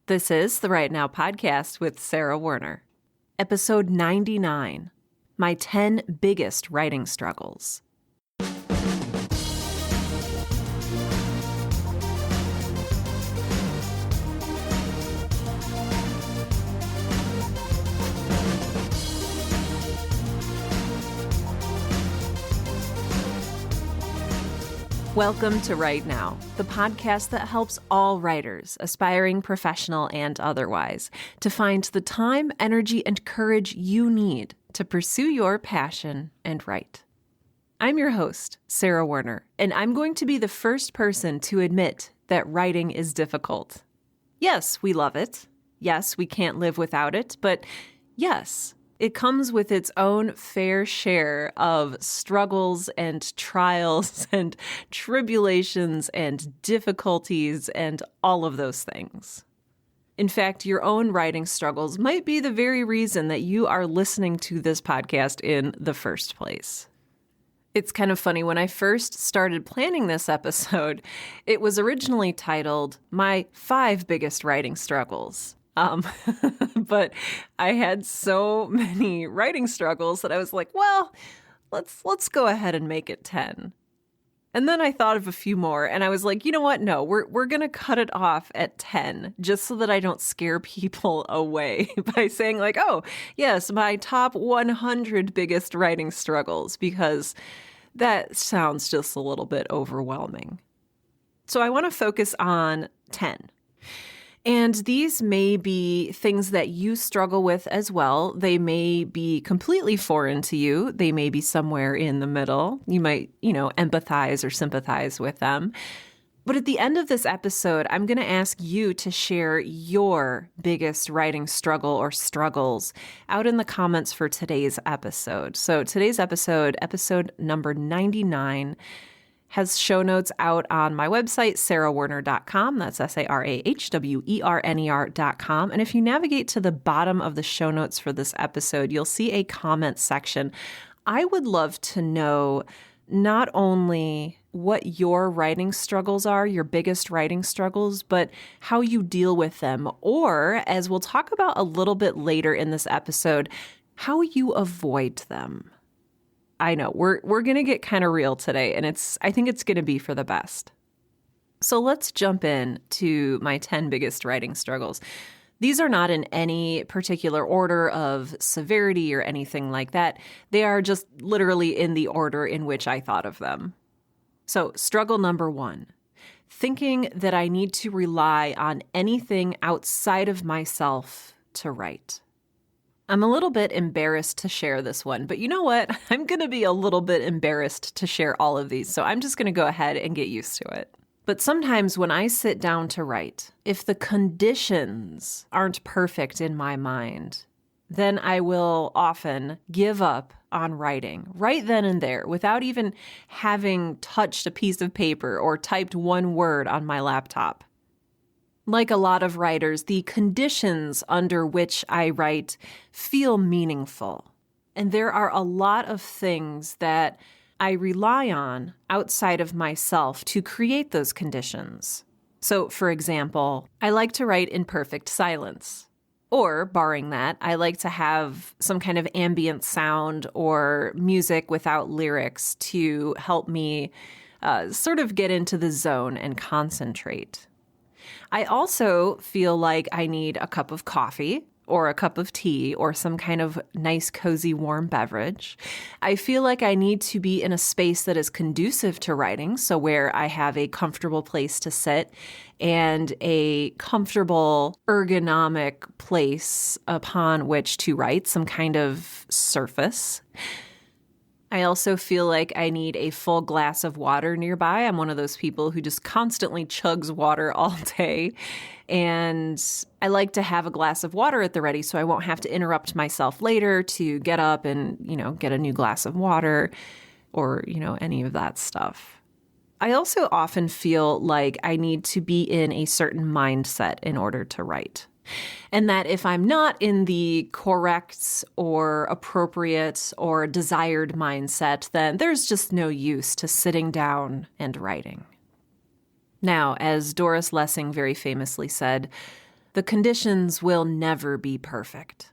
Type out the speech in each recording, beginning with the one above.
This is the Right Now podcast with Sarah Werner. Episode 99, My 10 Biggest Writing Struggles. Welcome to Right Now, the podcast that helps all writers, aspiring professional and otherwise, to find the time, energy, and courage you need to pursue your passion and write. I'm your host, Sarah Werner, and I'm going to be the first person to admit that writing is difficult. Yes, we love it. Yes, we can't live without it, but yes, it comes with its own fair share of struggles and trials and tribulations and difficulties and all of those things. In fact, your own writing struggles might be the very reason that you are listening to this podcast in the first place. It's kind of funny, when I first started planning this episode, it was originally titled My 5 Biggest Writing Struggles. But I had so many writing struggles that I was like, well, let's go ahead and make it 10. And then I thought of a few more and I was like, you know what? No, we're going to cut it off at 10 just so that I don't scare people away by saying like, oh, yes, my top 100 biggest writing struggles, because that sounds just a little bit overwhelming. So I want to focus on 10. And these may be things that you struggle with as well. They may be completely foreign to you. They may be somewhere in the middle. You might, empathize or sympathize with them. But at the end of this episode, I'm going to ask you to share your biggest writing struggle or struggles out in the comments for today's episode. So today's episode number 99, has show notes out on my website, sarahwerner.com. That's SARAHWERNER.com. And if you navigate to the bottom of the show notes for this episode, you'll see a comment section. I would love to know not only what your writing struggles are, your biggest writing struggles, but how you deal with them. Or, as we'll talk about a little bit later in this episode, how you avoid them. I know, we're going to get kind of real today, and I think it's going to be for the best. So let's jump in to my 10 biggest writing struggles. These are not in any particular order of severity or anything like that. They are just literally in the order in which I thought of them. So struggle number 1, thinking that I need to rely on anything outside of myself to write. I'm a little bit embarrassed to share this one, but you know what? I'm going to be a little bit embarrassed to share all of these, so I'm just going to go ahead and get used to it. But sometimes when I sit down to write, if the conditions aren't perfect in my mind, then I will often give up on writing right then and there without even having touched a piece of paper or typed one word on my laptop. Like a lot of writers, the conditions under which I write feel meaningful. And there are a lot of things that I rely on outside of myself to create those conditions. So, for example, I like to write in perfect silence. Or, barring that, I like to have some kind of ambient sound or music without lyrics to help me sort of get into the zone and concentrate. I also feel like I need a cup of coffee or a cup of tea or some kind of nice, cozy, warm beverage. I feel like I need to be in a space that is conducive to writing, so where I have a comfortable place to sit and a comfortable, ergonomic place upon which to write, some kind of surface. I also feel like I need a full glass of water nearby. I'm one of those people who just constantly chugs water all day. And I like to have a glass of water at the ready so I won't have to interrupt myself later to get up and, get a new glass of water or, any of that stuff. I also often feel like I need to be in a certain mindset in order to write. And that if I'm not in the correct or appropriate or desired mindset, then there's just no use to sitting down and writing. Now, as Doris Lessing very famously said, The conditions will never be perfect.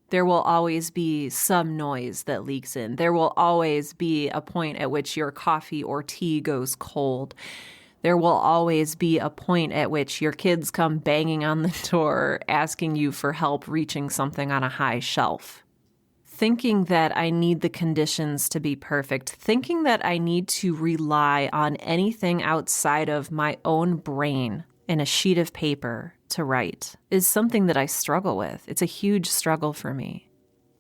There will always be some noise that leaks in. There will always be a point at which your coffee or tea goes cold. There will always be a point at which your kids come banging on the door asking you for help reaching something on a high shelf. Thinking that I need the conditions to be perfect, thinking that I need to rely on anything outside of my own brain and a sheet of paper to write is something that I struggle with. It's a huge struggle for me.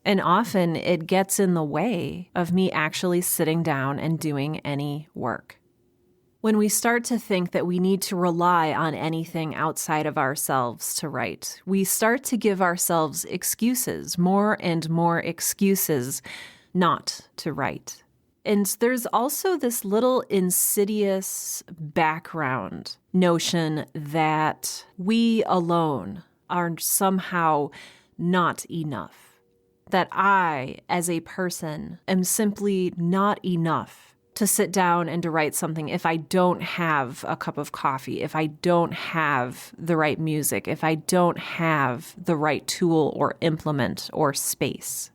And often it gets in the way of me actually sitting down and doing any work. When we start to think that we need to rely on anything outside of ourselves to write, we start to give ourselves excuses, more and more excuses not to write. And there's also this little insidious background notion that we alone are somehow not enough. That I, as a person, am simply not enough to sit down and to write something if I don't have a cup of coffee, if I don't have the right music, if I don't have the right tool or implement or space.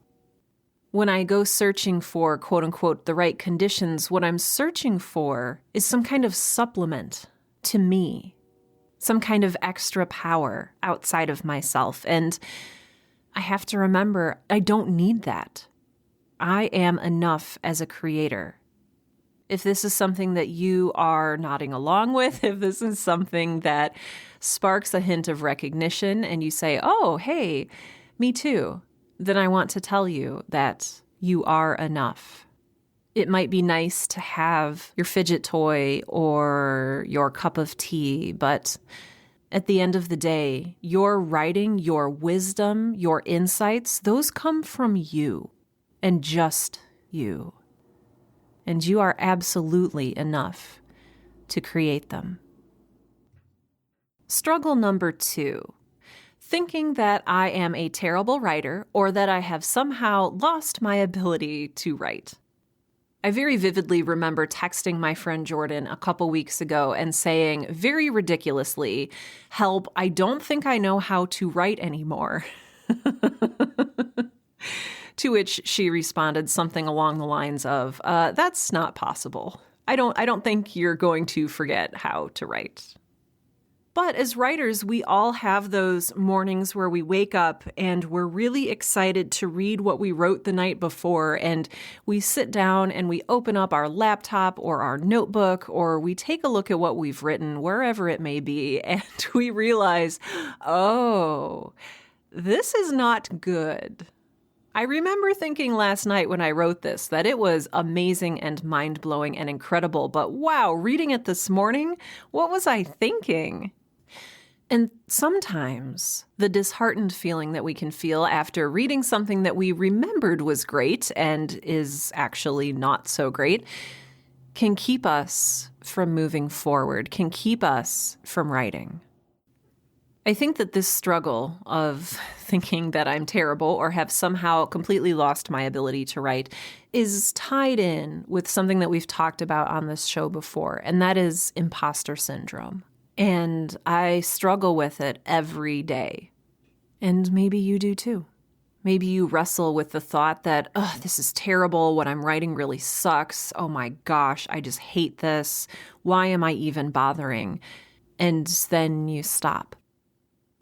When I go searching for, quote unquote, the right conditions, what I'm searching for is some kind of supplement to me, some kind of extra power outside of myself. And I have to remember, I don't need that. I am enough as a creator. If this is something that you are nodding along with, if this is something that sparks a hint of recognition and you say, oh, hey, me too, then I want to tell you that you are enough. It might be nice to have your fidget toy or your cup of tea, but at the end of the day, your writing, your wisdom, your insights, those come from you and just you. And you are absolutely enough to create them. Struggle number 2. Thinking that I am a terrible writer or that I have somehow lost my ability to write. I very vividly remember texting my friend Jordan a couple weeks ago and saying very ridiculously, "Help, I don't think I know how to write anymore." To which she responded something along the lines of, "That's not possible. I don't think you're going to forget how to write." But as writers, we all have those mornings where we wake up and we're really excited to read what we wrote the night before, and we sit down and we open up our laptop or our notebook, or we take a look at what we've written, wherever it may be, and we realize, oh, this is not good. I remember thinking last night when I wrote this that it was amazing and mind-blowing and incredible, but wow, reading it this morning, what was I thinking? And sometimes the disheartened feeling that we can feel after reading something that we remembered was great and is actually not so great can keep us from moving forward, can keep us from writing. I think that this struggle of thinking that I'm terrible or have somehow completely lost my ability to write is tied in with something that we've talked about on this show before, and that is impostor syndrome. And I struggle with it every day. And maybe you do too. Maybe you wrestle with the thought that, oh, this is terrible. What I'm writing really sucks. Oh my gosh, I just hate this. Why am I even bothering? And then you stop.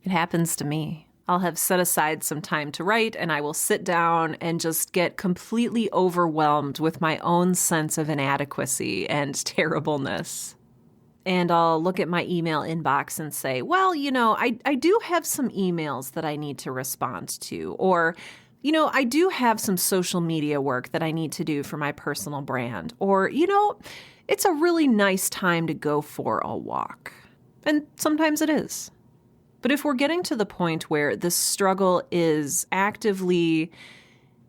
It happens to me. I'll have set aside some time to write, and I will sit down and just get completely overwhelmed with my own sense of inadequacy and terribleness. And I'll look at my email inbox and say, well, I do have some emails that I need to respond to. Or, I do have some social media work that I need to do for my personal brand. Or, it's a really nice time to go for a walk. And sometimes it is. But if we're getting to the point where this struggle is actively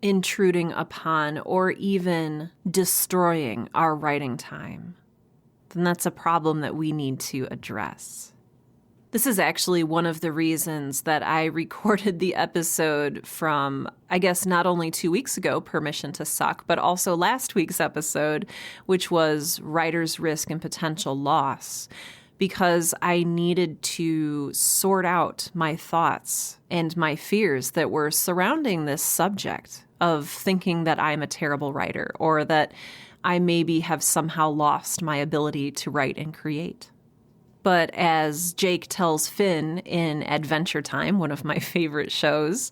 intruding upon or even destroying our writing time, then that's a problem that we need to address. This is actually one of the reasons that I recorded the episode from, I guess, not only 2 weeks ago, Permission to Suck, but also last week's episode, which was Writer's Risk and Potential Loss. because I needed to sort out my thoughts and my fears that were surrounding this subject of thinking that I'm a terrible writer or that I maybe have somehow lost my ability to write and create. But as Jake tells Finn in Adventure Time, one of my favorite shows,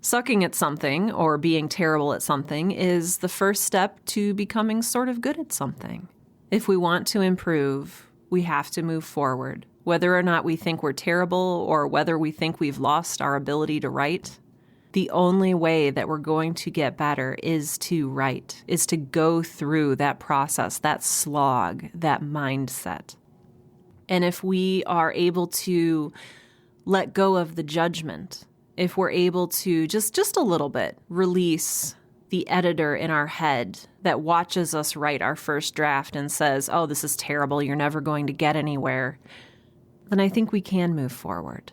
sucking at something or being terrible at something is the first step to becoming sort of good at something. If we want to improve, we have to move forward. Whether or not we think we're terrible or whether we think we've lost our ability to write, the only way that we're going to get better is to write, is to go through that process, that slog, that mindset. And if we are able to let go of the judgment, if we're able to just a little bit release the editor in our head that watches us write our first draft and says, oh, this is terrible, you're never going to get anywhere, then I think we can move forward.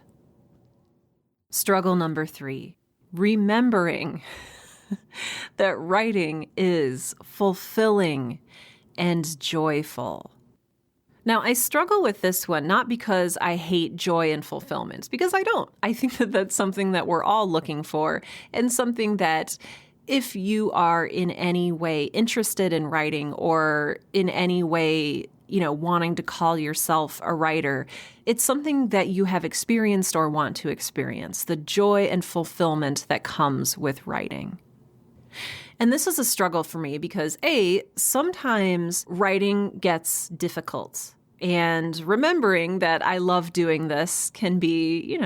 Struggle number 3, remembering that writing is fulfilling and joyful. Now, I struggle with this one, not because I hate joy and fulfillment, because I don't. I think that that's something that we're all looking for, and something that if you are in any way interested in writing or in any way, wanting to call yourself a writer, it's something that you have experienced or want to experience, the joy and fulfillment that comes with writing. And this is a struggle for me because, sometimes writing gets difficult. And remembering that I love doing this can be,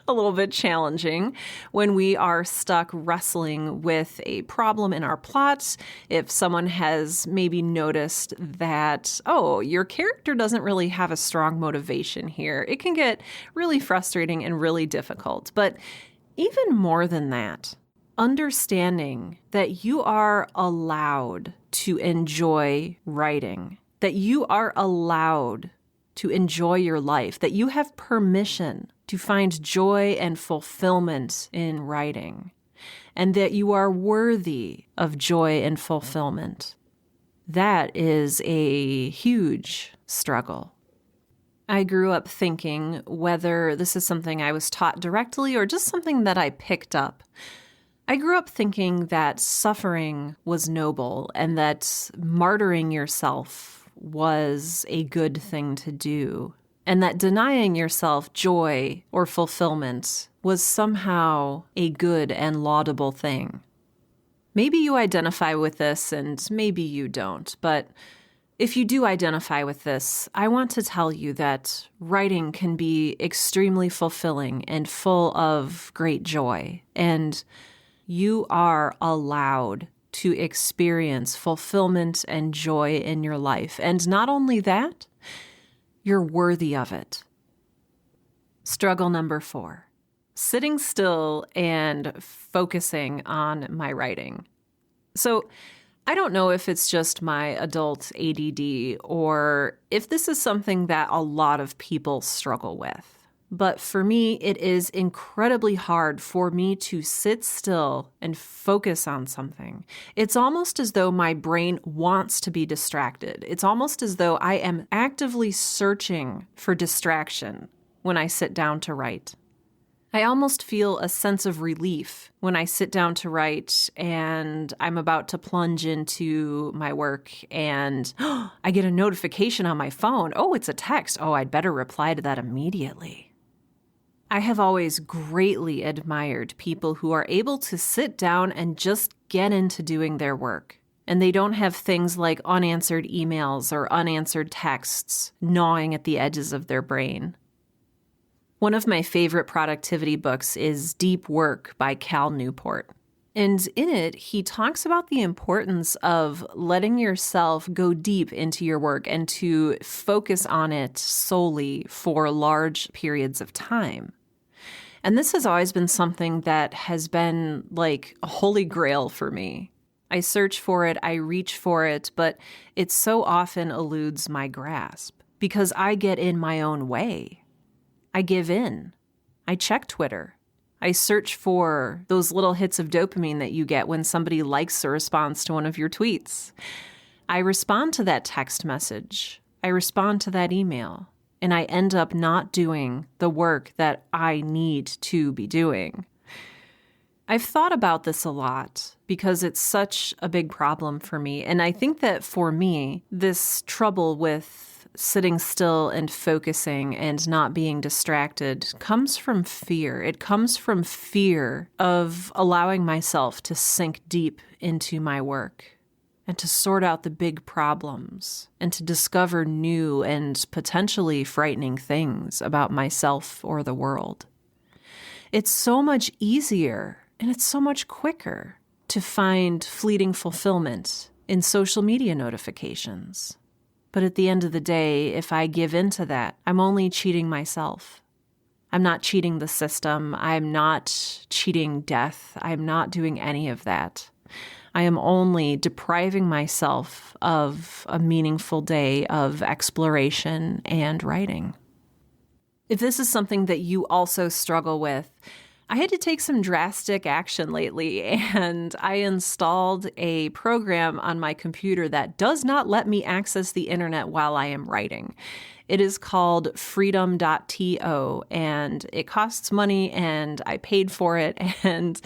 a little bit challenging when we are stuck wrestling with a problem in our plot. If someone has maybe noticed that, your character doesn't really have a strong motivation here, it can get really frustrating and really difficult. But even more than that, understanding that you are allowed to enjoy writing, that you are allowed to enjoy your life, that you have permission to find joy and fulfillment in writing, and that you are worthy of joy and fulfillment. That is a huge struggle. I grew up thinking, whether this is something I was taught directly or just something that I picked up, I grew up thinking that suffering was noble and that martyring yourself was a good thing to do, and that denying yourself joy or fulfillment was somehow a good and laudable thing. Maybe you identify with this and maybe you don't, but if you do identify with this, I want to tell you that writing can be extremely fulfilling and full of great joy, and you are allowed to experience fulfillment and joy in your life. And not only that, you're worthy of it. Struggle number 4, sitting still and focusing on my writing. So I don't know if it's just my adult ADD or if this is something that a lot of people struggle with. But for me, it is incredibly hard for me to sit still and focus on something. It's almost as though my brain wants to be distracted. It's almost as though I am actively searching for distraction when I sit down to write. I almost feel a sense of relief when I sit down to write and I'm about to plunge into my work and I get a notification on my phone. Oh, it's a text. Oh, I'd better reply to that immediately. I have always greatly admired people who are able to sit down and just get into doing their work. And they don't have things like unanswered emails or unanswered texts gnawing at the edges of their brain. One of my favorite productivity books is Deep Work by Cal Newport. And in it, he talks about the importance of letting yourself go deep into your work and to focus on it solely for large periods of time. And this has always been something that has been like a holy grail for me. I search for it, I reach for it, but it so often eludes my grasp because I get in my own way. I give in. I check Twitter. I search for those little hits of dopamine that you get when somebody likes or responds to one of your tweets. I respond to that text message. I respond to that email, and I end up not doing the work that I need to be doing. I've thought about this a lot because it's such a big problem for me. And I think that for me, this trouble with sitting still and focusing and not being distracted comes from fear. It comes from fear of allowing myself to sink deep into my work and to sort out the big problems and to discover new and potentially frightening things about myself or the world. It's so much easier and it's so much quicker to find fleeting fulfillment in social media notifications. But at the end of the day, if I give in to that, I'm only cheating myself. I'm not cheating the system. I'm not cheating death. I'm not doing any of that. I am only depriving myself of a meaningful day of exploration and writing. If this is something that you also struggle with, I had to take some drastic action lately, and I installed a program on my computer that does not let me access the internet while I am writing. It is called freedom.to, and it costs money, and I paid for it, and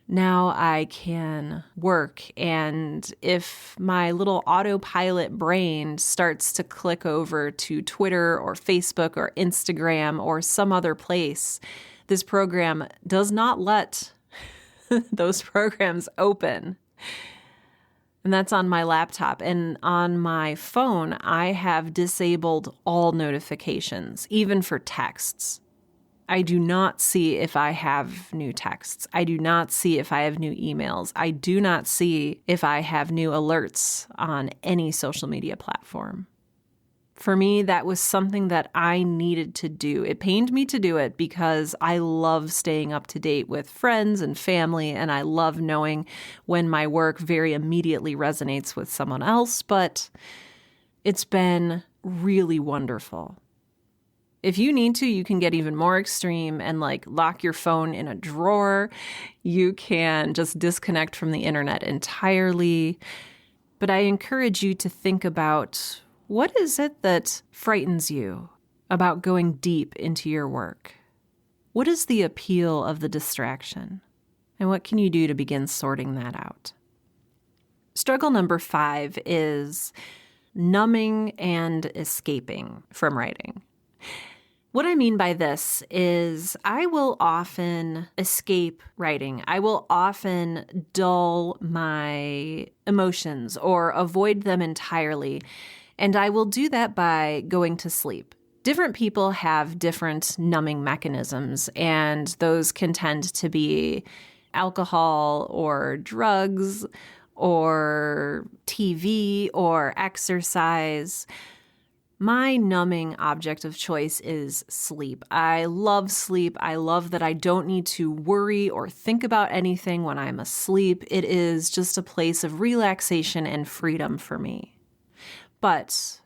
now I can work. And if my little autopilot brain starts to click over to Twitter or Facebook or Instagram or some other place, this program does not let those programs open. And that's on my laptop. And on my phone, I have disabled all notifications, even for texts. I do not see if I have new texts. I do not see if I have new emails. I do not see if I have new alerts on any social media platform. For me, that was something that I needed to do. It pained me to do it because I love staying up to date with friends and family, and I love knowing when my work very immediately resonates with someone else, but it's been really wonderful. If you need to, you can get even more extreme and lock your phone in a drawer. You can just disconnect from the internet entirely. But I encourage you to think about, what is it that frightens you about going deep into your work? What is the appeal of the distraction? And what can you do to begin sorting that out? Struggle number 5 is numbing and escaping from writing. What I mean by this is I will often escape writing. I will often dull my emotions or avoid them entirely. And I will do that by going to sleep. Different people have different numbing mechanisms, and those can tend to be alcohol or drugs or TV or exercise. My numbing object of choice is sleep. I love sleep. I love that I don't need to worry or think about anything when I'm asleep. It is just a place of relaxation and freedom for me. But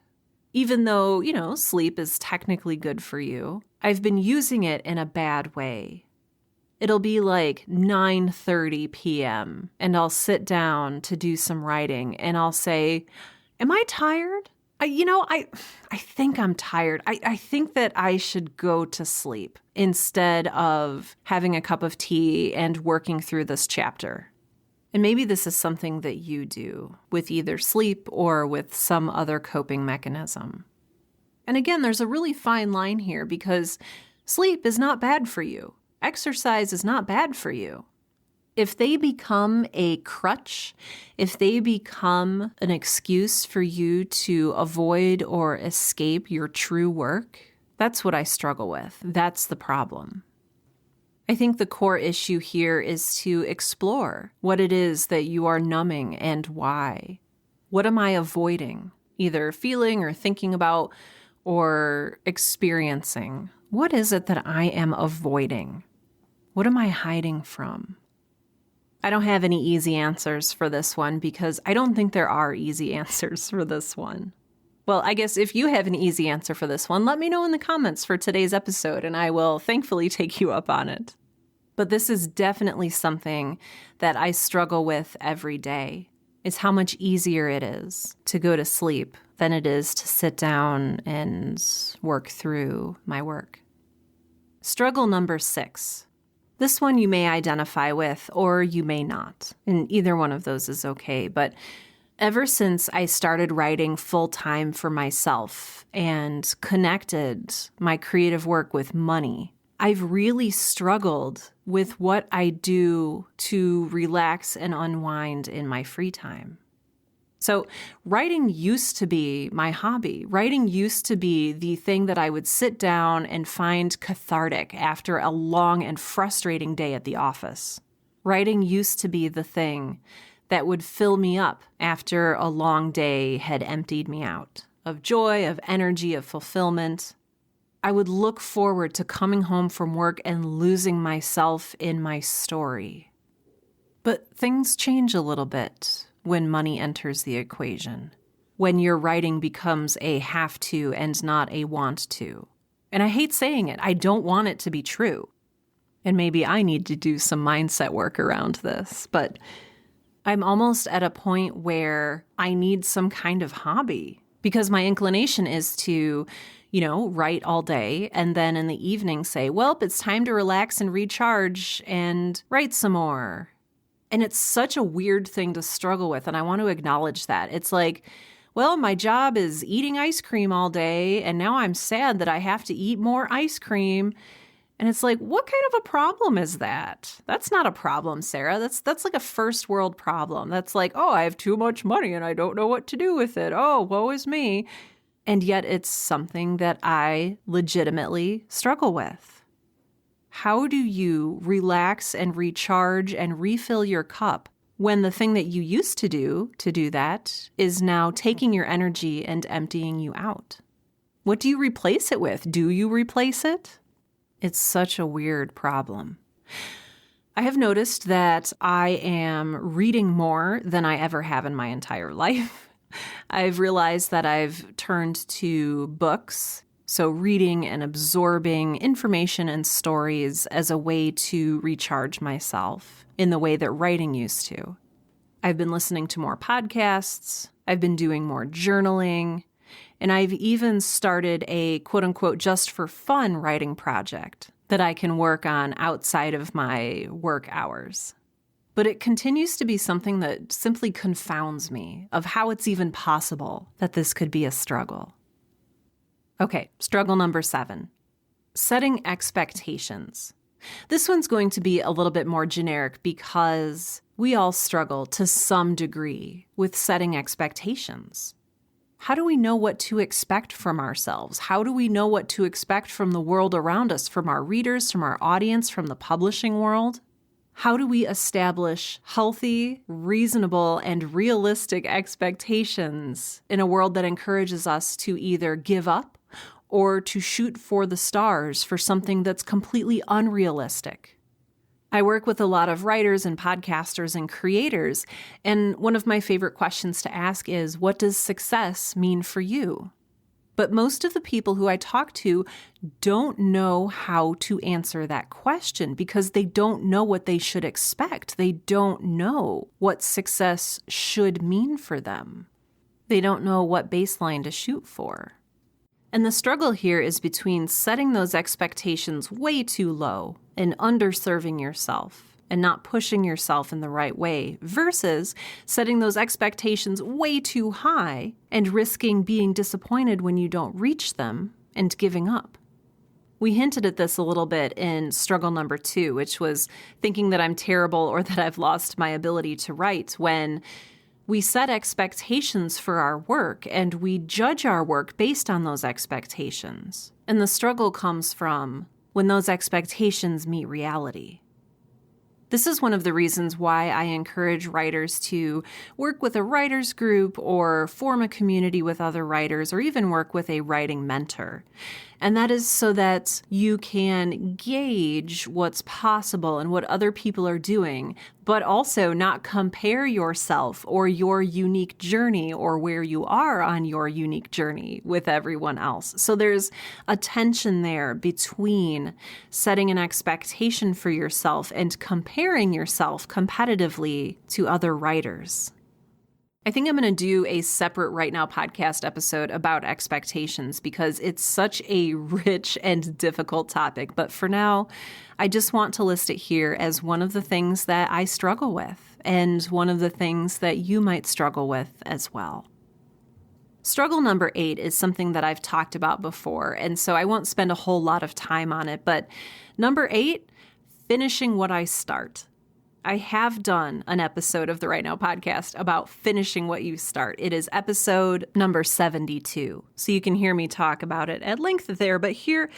even though, sleep is technically good for you, I've been using it in a bad way. It'll be 9:30 p.m. and I'll sit down to do some writing and I'll say, am I tired? I think I'm tired. I think that I should go to sleep instead of having a cup of tea and working through this chapter. And maybe this is something that you do with either sleep or with some other coping mechanism. And again, there's a really fine line here because sleep is not bad for you. Exercise is not bad for you. If they become a crutch, if they become an excuse for you to avoid or escape your true work, that's what I struggle with. That's the problem. I think the core issue here is to explore what it is that you are numbing and why. What am I avoiding? Either feeling or thinking about or experiencing. What is it that I am avoiding? What am I hiding from? I don't have any easy answers for this one because I don't think there are easy answers for this one. Well, I guess if you have an easy answer for this one, let me know in the comments for today's episode and I will thankfully take you up on it. But this is definitely something that I struggle with every day. is how much easier it is to go to sleep than it is to sit down and work through my work. Struggle number 6. This one you may identify with or you may not, and either one of those is okay. But ever since I started writing full-time for myself and connected my creative work with money, I've really struggled with what I do to relax and unwind in my free time. So writing used to be my hobby. Writing used to be the thing that I would sit down and find cathartic after a long and frustrating day at the office. Writing used to be the thing that would fill me up after a long day had emptied me out of joy, of energy, of fulfillment. I would look forward to coming home from work and losing myself in my story. But things change a little bit when money enters the equation, when your writing becomes a have to and not a want to. And I hate saying it. I don't want it to be true. And maybe I need to do some mindset work around this, but I'm almost at a point where I need some kind of hobby because my inclination is to write all day and then in the evening say, well, it's time to relax and recharge and write some more. And it's such a weird thing to struggle with, and I want to acknowledge that. It's like, well, my job is eating ice cream all day, and now I'm sad that I have to eat more ice cream. And it's like, what kind of a problem is that? That's not a problem, Sarah. That's like a first world problem. That's like, oh, I have too much money and I don't know what to do with it. Oh, woe is me. And yet it's something that I legitimately struggle with. How do you relax and recharge and refill your cup when the thing that you used to do that is now taking your energy and emptying you out? What do you replace it with? Do you replace it? It's such a weird problem. I have noticed that I am reading more than I ever have in my entire life. I've realized that I've turned to books, so reading and absorbing information and stories as a way to recharge myself in the way that writing used to. I've been listening to more podcasts. I've been doing more journaling. And I've even started a quote-unquote just for fun writing project that I can work on outside of my work hours. But it continues to be something that simply confounds me of how it's even possible that this could be a struggle. Okay, struggle number 7, setting expectations. This one's going to be a little bit more generic because we all struggle to some degree with setting expectations. How do we know what to expect from ourselves? How do we know what to expect from the world around us, from our readers, from our audience, from the publishing world? How do we establish healthy, reasonable, and realistic expectations in a world that encourages us to either give up or to shoot for the stars for something that's completely unrealistic? I work with a lot of writers and podcasters and creators, and one of my favorite questions to ask is, what does success mean for you? But most of the people who I talk to don't know how to answer that question because they don't know what they should expect. They don't know what success should mean for them. They don't know what baseline to shoot for. And the struggle here is between setting those expectations way too low and underserving yourself and not pushing yourself in the right way versus setting those expectations way too high and risking being disappointed when you don't reach them and giving up. We hinted at this a little bit in struggle number 2, which was thinking that I'm terrible or that I've lost my ability to write when we set expectations for our work and we judge our work based on those expectations. And the struggle comes from when those expectations meet reality. This is one of the reasons why I encourage writers to work with a writers group or form a community with other writers or even work with a writing mentor. And that is so that you can gauge what's possible and what other people are doing, but also not compare yourself or your unique journey or where you are on your unique journey with everyone else. So there's a tension there between setting an expectation for yourself and comparing yourself competitively to other writers. I think I'm going to do a separate Right Now podcast episode about expectations because it's such a rich and difficult topic. But for now, I just want to list it here as one of the things that I struggle with and one of the things that you might struggle with as well. Struggle number 8 is something that I've talked about before, and so I won't spend a whole lot of time on it. But number 8, finishing what I start. I have done an episode of the Right Now podcast about finishing what you start. It is episode number 72. So you can hear me talk about it at length there. But here,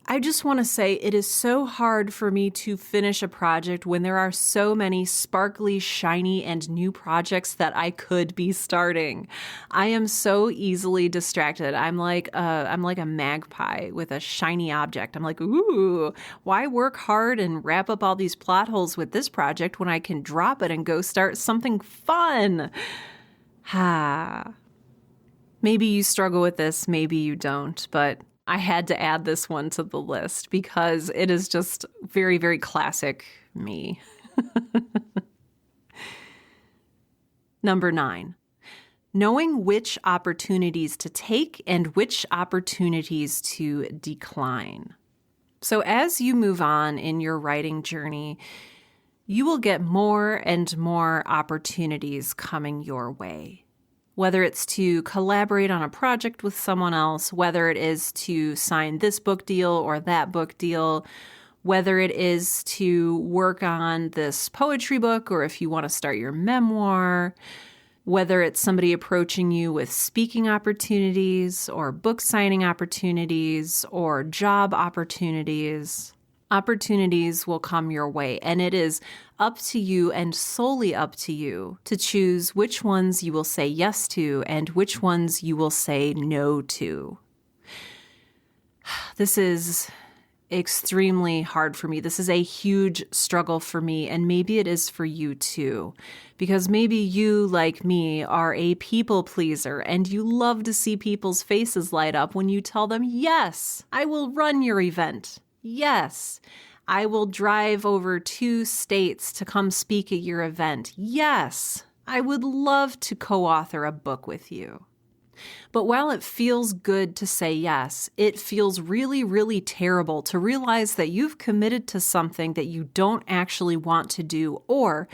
I just want to say it is so hard for me to finish a project when there are so many sparkly, shiny, and new projects that I could be starting. I am so easily distracted. I'm like a magpie with a shiny object. I'm like, ooh, why work hard and wrap up all these plot holes with this project when I can drop it and go start something fun? Maybe you struggle with this, maybe you don't, but I had to add this one to the list because it is just very, very classic me. Number 9, knowing which opportunities to take and which opportunities to decline. So as you move on in your writing journey, you will get more and more opportunities coming your way. Whether it's to collaborate on a project with someone else, whether it is to sign this book deal or that book deal, whether it is to work on this poetry book or if you want to start your memoir, whether it's somebody approaching you with speaking opportunities or book signing opportunities or job opportunities. Opportunities will come your way, and it is up to you and solely up to you to choose which ones you will say yes to and which ones you will say no to. This is extremely hard for me. This is a huge struggle for me, and maybe it is for you too, because maybe you, like me, are a people pleaser and you love to see people's faces light up when you tell them, yes, I will run your event. Yes, I will drive over 2 states to come speak at your event. Yes, I would love to co-author a book with you. But while it feels good to say yes, it feels really, really terrible to realize that you've committed to something that you don't actually want to do, or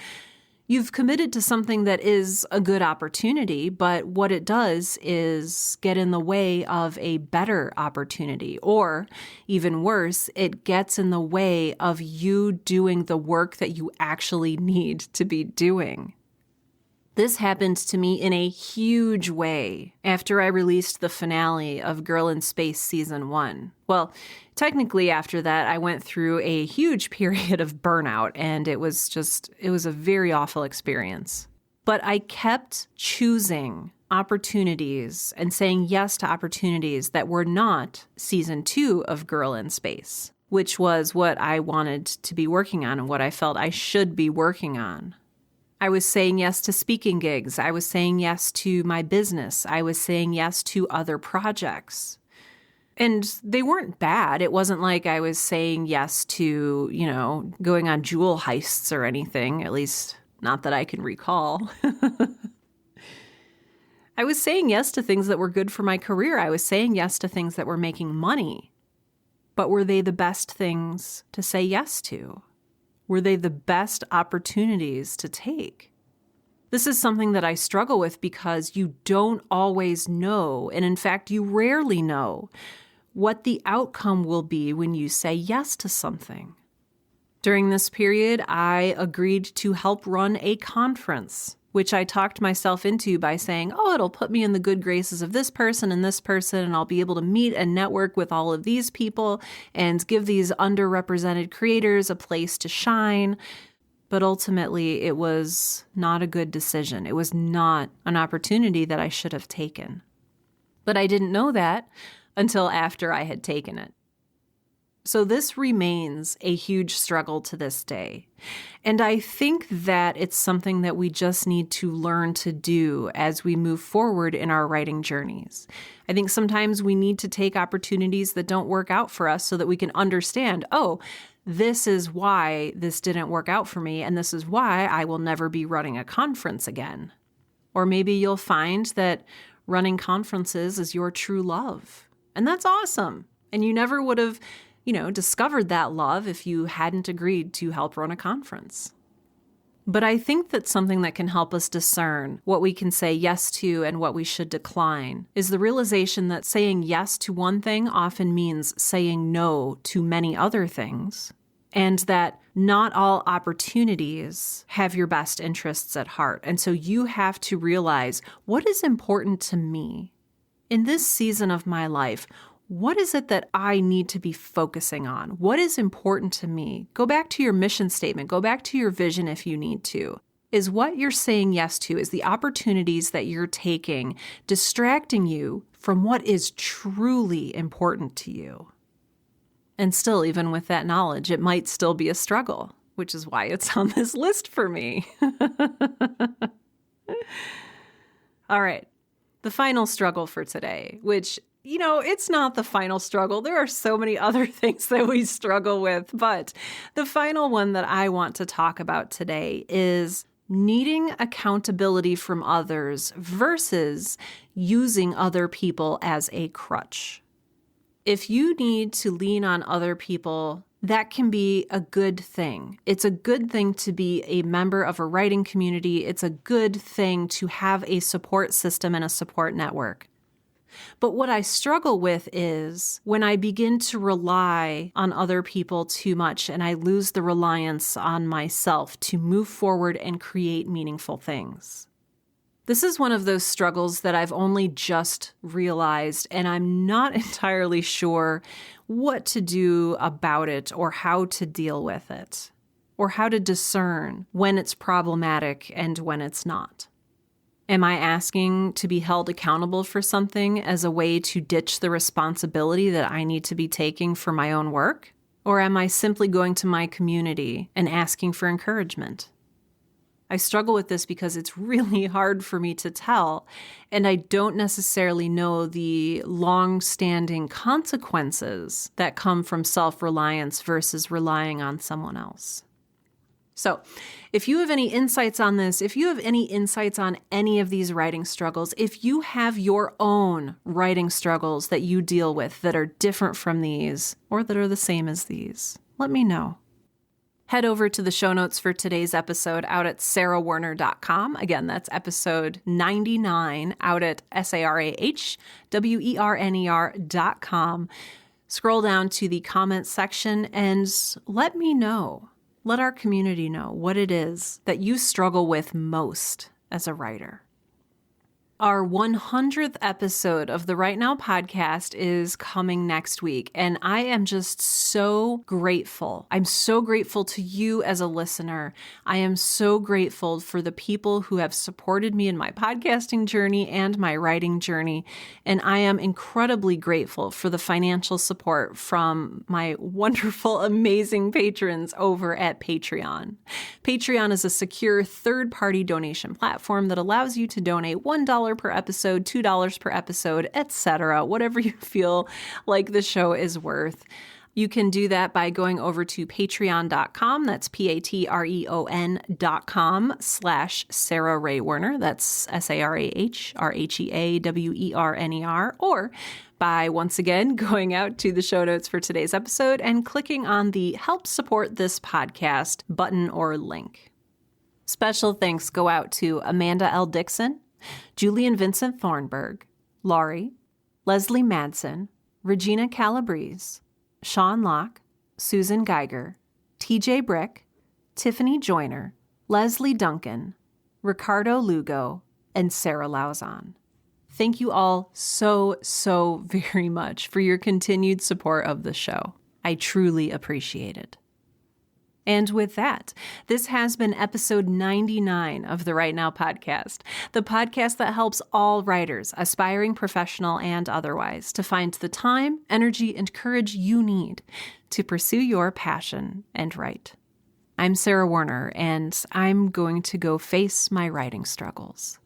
you've committed to something that is a good opportunity, but what it does is get in the way of a better opportunity. Or even worse, it gets in the way of you doing the work that you actually need to be doing. This happened to me in a huge way after I released the finale of Girl in Space Season 1. Well, technically after that, I went through a huge period of burnout, and it was a very awful experience. But I kept choosing opportunities and saying yes to opportunities that were not Season 2 of Girl in Space, which was what I wanted to be working on and what I felt I should be working on. I was saying yes to speaking gigs. I was saying yes to my business. I was saying yes to other projects. And they weren't bad. It wasn't like I was saying yes to, going on jewel heists or anything, at least not that I can recall. I was saying yes to things that were good for my career. I was saying yes to things that were making money. But were they the best things to say yes to? Were they the best opportunities to take? This is something that I struggle with because you don't always know, and in fact, you rarely know what the outcome will be when you say yes to something. During this period, I agreed to help run a conference, which I talked myself into by saying, it'll put me in the good graces of this person, and I'll be able to meet and network with all of these people and give these underrepresented creators a place to shine. But ultimately, it was not a good decision. It was not an opportunity that I should have taken. But I didn't know that until after I had taken it. So this remains a huge struggle to this day. And I think that it's something that we just need to learn to do as we move forward in our writing journeys. I think sometimes we need to take opportunities that don't work out for us so that we can understand, this is why this didn't work out for me, and this is why I will never be running a conference again. Or maybe you'll find that running conferences is your true love. And that's awesome. And you never would have, discovered that love if you hadn't agreed to help run a conference. But I think that something that can help us discern what we can say yes to and what we should decline is the realization that saying yes to one thing often means saying no to many other things, and that not all opportunities have your best interests at heart. And so you have to realize, what is important to me in this season of my life? What is it that I need to be focusing on? What is important to me? Go back to your mission statement. Go back to your vision if you need to. Is what you're saying yes to, is the opportunities that you're taking distracting you from what is truly important to you? And still, even with that knowledge, it might still be a struggle, which is why it's on this list for me. All right, the final struggle for today, which it's not the final struggle. There are so many other things that we struggle with, but the final one that I want to talk about today is needing accountability from others versus using other people as a crutch. If you need to lean on other people, that can be a good thing. It's a good thing to be a member of a writing community. It's a good thing to have a support system and a support network. But what I struggle with is when I begin to rely on other people too much and I lose the reliance on myself to move forward and create meaningful things. This is one of those struggles that I've only just realized, and I'm not entirely sure what to do about it or how to deal with it, or how to discern when it's problematic and when it's not. Am I asking to be held accountable for something as a way to ditch the responsibility that I need to be taking for my own work? Or am I simply going to my community and asking for encouragement? I struggle with this because it's really hard for me to tell, and I don't necessarily know the long-standing consequences that come from self-reliance versus relying on someone else. So if you have any insights on this, if you have any insights on any of these writing struggles, if you have your own writing struggles that you deal with that are different from these or that are the same as these, let me know. Head over to the show notes for today's episode out at sarahwerner.com. Again, that's episode 99 out at sarahwerner.com. Scroll down to the comments section and let me know. Let our community know what it is that you struggle with most as a writer. Our 100th episode of the Right Now podcast is coming next week, and I am just so grateful. I'm so grateful to you as a listener. I am so grateful for the people who have supported me in my podcasting journey and my writing journey, and I am incredibly grateful for the financial support from my wonderful, amazing patrons over at Patreon. Patreon is a secure third-party donation platform that allows you to donate $1 per episode, $2 per episode, etc., whatever you feel like the show is worth. You can do that by going over to patreon.com. That's patreon.com/Sarah Ray Werner. That's SarahRheaWerner. Or by once again going out to the show notes for today's episode and clicking on the Help Support This Podcast button or link. Special thanks go out to Amanda L. Dixon, Julian Vincent Thornburg, Laurie, Leslie Madsen, Regina Calabrese, Sean Locke, Susan Geiger, TJ Brick, Tiffany Joyner, Leslie Duncan, Ricardo Lugo, and Sarah Lauzon. Thank you all so very much for your continued support of the show. I truly appreciate it. And with that, this has been episode 99 of the Right Now podcast, the podcast that helps all writers, aspiring professional and otherwise, to find the time, energy, and courage you need to pursue your passion and write. I'm Sarah Werner, and I'm going to go face my writing struggles.